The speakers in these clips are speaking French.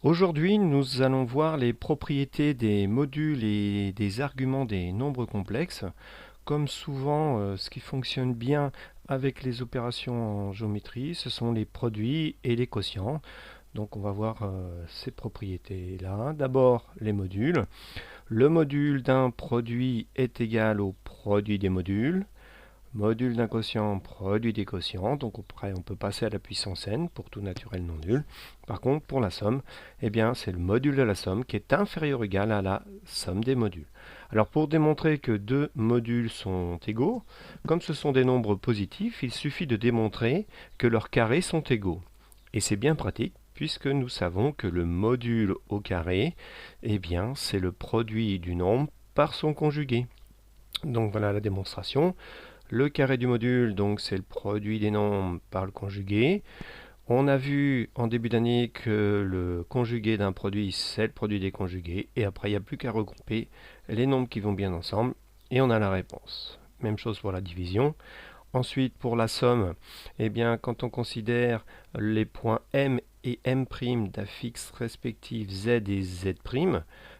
Aujourd'hui, nous allons voir les propriétés des modules et des arguments des nombres complexes. Comme souvent, ce qui fonctionne bien avec les opérations en géométrie, ce sont les produits et les quotients. Donc on va voir ces propriétés-là. D'abord, les modules. Le module d'un produit est égal au produit des modules. Module d'un quotient, produit des quotients. Donc après, on peut passer à la puissance n pour tout naturel non nul. Par contre, pour la somme, eh bien, c'est le module de la somme qui est inférieur ou égal à la somme des modules. Alors pour démontrer que deux modules sont égaux, comme ce sont des nombres positifs, il suffit de démontrer que leurs carrés sont égaux. Et c'est bien pratique puisque nous savons que le module au carré, eh bien, c'est le produit du nombre par son conjugué. Donc voilà la démonstration. Le carré du module, donc c'est le produit des nombres par le conjugué. On a vu en début d'année que le conjugué d'un produit, c'est le produit des conjugués. Et après, il n'y a plus qu'à regrouper les nombres qui vont bien ensemble. Et on a la réponse. Même chose pour la division. Ensuite, pour la somme, eh bien, quand on considère les points M et M' d'affixes respectifs Z et Z',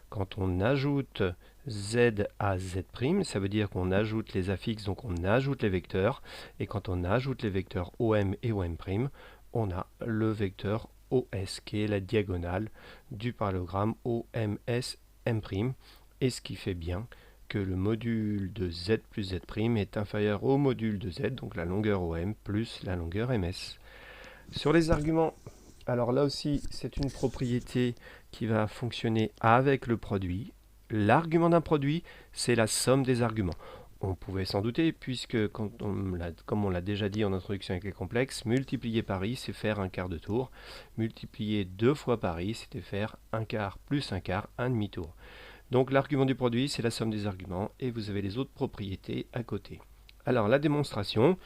quand on ajoute Z à Z', ça veut dire qu'on ajoute les affixes, donc on ajoute les vecteurs. Et quand on ajoute les vecteurs OM et OM', on a le vecteur OS, qui est la diagonale du parallélogramme OMS'. Et ce qui fait bien que le module de Z plus Z' est inférieur au module de Z, donc la longueur OM plus la longueur MS. Sur les arguments, alors là aussi, c'est une propriété qui va fonctionner avec le produit. L'argument d'un produit, c'est la somme des arguments. On pouvait s'en douter, puisque comme on l'a déjà dit en introduction avec les complexes, multiplier par i, c'est faire un quart de tour. Multiplier deux fois par i, c'était faire un quart plus un quart, un demi-tour. Donc l'argument du produit, c'est la somme des arguments, et vous avez les autres propriétés à côté. Alors la démonstration,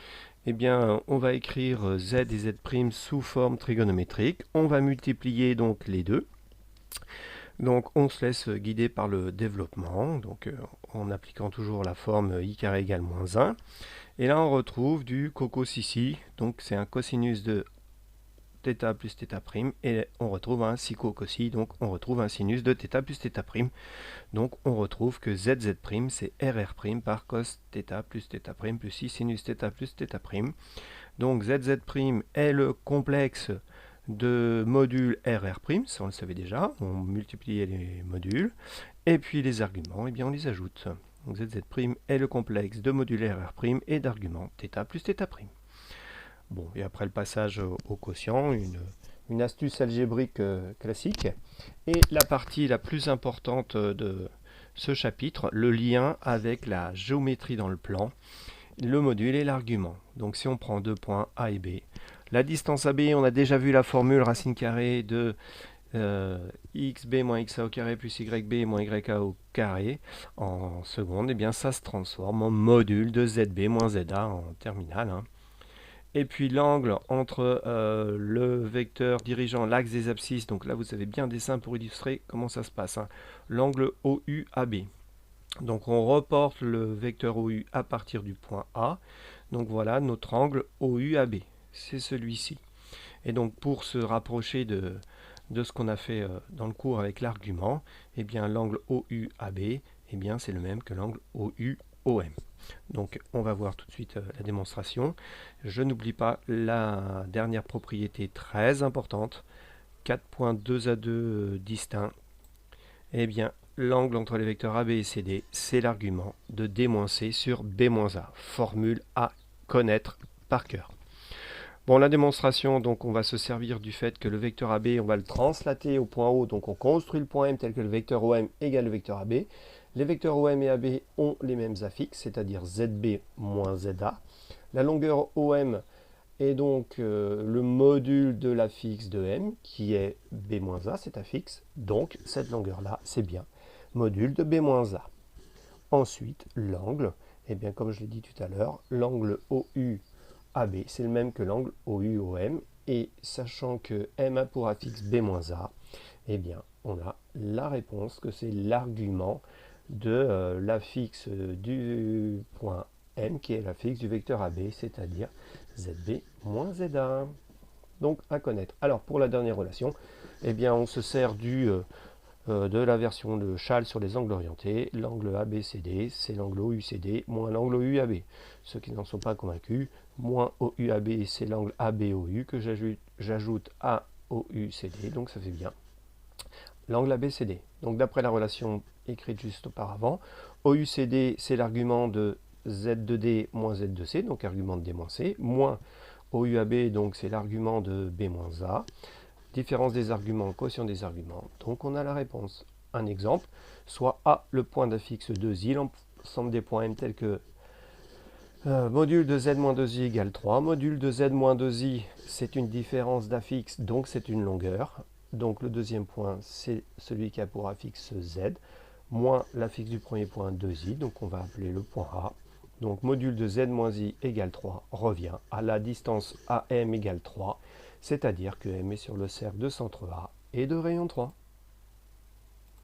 eh bien, on va écrire z et z' sous forme trigonométrique. On va multiplier donc les deux. Donc on se laisse guider par le développement, donc en appliquant toujours la forme i carré égale moins 1. Et là on retrouve du cocos ici, donc c'est un cosinus de θ plus θ', et on retrouve un sico-cossi, donc on retrouve un sinus de θ plus θ'. Donc on retrouve que ZZ' c'est RR' par cos θ plus θ' plus i sinus θ plus θ'. Donc ZZ' est le complexe de modules RR', ça on le savait déjà, on multipliait les modules, et puis les arguments, eh bien on les ajoute. Donc ZZ' est le complexe de modules RR' et d'arguments θ plus θ'. Bon, et après le passage au quotient, une astuce algébrique classique. Et la partie la plus importante de ce chapitre, le lien avec la géométrie dans le plan, le module et l'argument. Donc si on prend deux points A et B, la distance AB, on a déjà vu la formule racine carrée de xb moins xa au carré plus yb moins yk au carré en seconde, et bien ça se transforme en module de zb moins za en terminale. Et puis l'angle entre le vecteur dirigeant l'axe des abscisses, donc là vous avez bien un dessin pour illustrer comment ça se passe. L'angle OUAB. Donc on reporte le vecteur OU à partir du point A. Donc voilà notre angle OUAB. C'est celui-ci. Et donc pour se rapprocher de ce qu'on a fait dans le cours avec l'argument, eh bien l'angle OUAB, eh bien c'est le même que l'angle OUOM. Donc on va voir tout de suite la démonstration. Je n'oublie pas la dernière propriété très importante, 4 points 2 à 2 distincts. Eh bien l'angle entre les vecteurs AB et CD, c'est l'argument de D-C sur B-A, formule à connaître par cœur. Bon, la démonstration, donc on va se servir du fait que le vecteur AB, on va le translater au point O, donc on construit le point M tel que le vecteur OM égale le vecteur AB. Les vecteurs OM et AB ont les mêmes affixes, c'est-à-dire ZB moins ZA. La longueur OM est donc le module de l'affixe de M, qui est B moins A, cet affixe. Donc cette longueur-là, c'est bien module de B moins A. Ensuite, l'angle, eh bien comme je l'ai dit tout à l'heure, l'angle OU AB, c'est le même que l'angle OU-OM, et sachant que M a pour affixe B-A, eh bien, on a la réponse que c'est l'argument de l'affixe du point M, qui est l'affixe du vecteur AB, c'est-à-dire ZB moins ZA. donc à connaître. Alors pour la dernière relation, eh bien on se sert de la version de Chasles sur les angles orientés. L'angle ABCD, c'est l'angle OUCD moins l'angle OUAB. Ceux qui n'en sont pas convaincus, moins OUAB, c'est l'angle ABOU que j'ajoute à OUCD, donc ça fait bien l'angle ABCD. Donc d'après la relation écrite juste auparavant, OUCD, c'est l'argument de Z de D moins Z de C, donc argument de D moins C, moins OUAB, donc c'est l'argument de B moins A. Différence des arguments, quotient des arguments. Donc on a la réponse. Un exemple, soit A, le point d'affixe 2i, l'ensemble des points n tels que module de z-2i égale 3. Module de z-2i, c'est une différence d'affixe, donc c'est une longueur. Donc le deuxième point, c'est celui qui a pour affixe z, moins l'affixe du premier point 2i, donc on va appeler le point A. Donc module de z-i égale 3 revient à la distance AM égale 3, c'est-à-dire que M est sur le cercle de centre A et de rayon 3.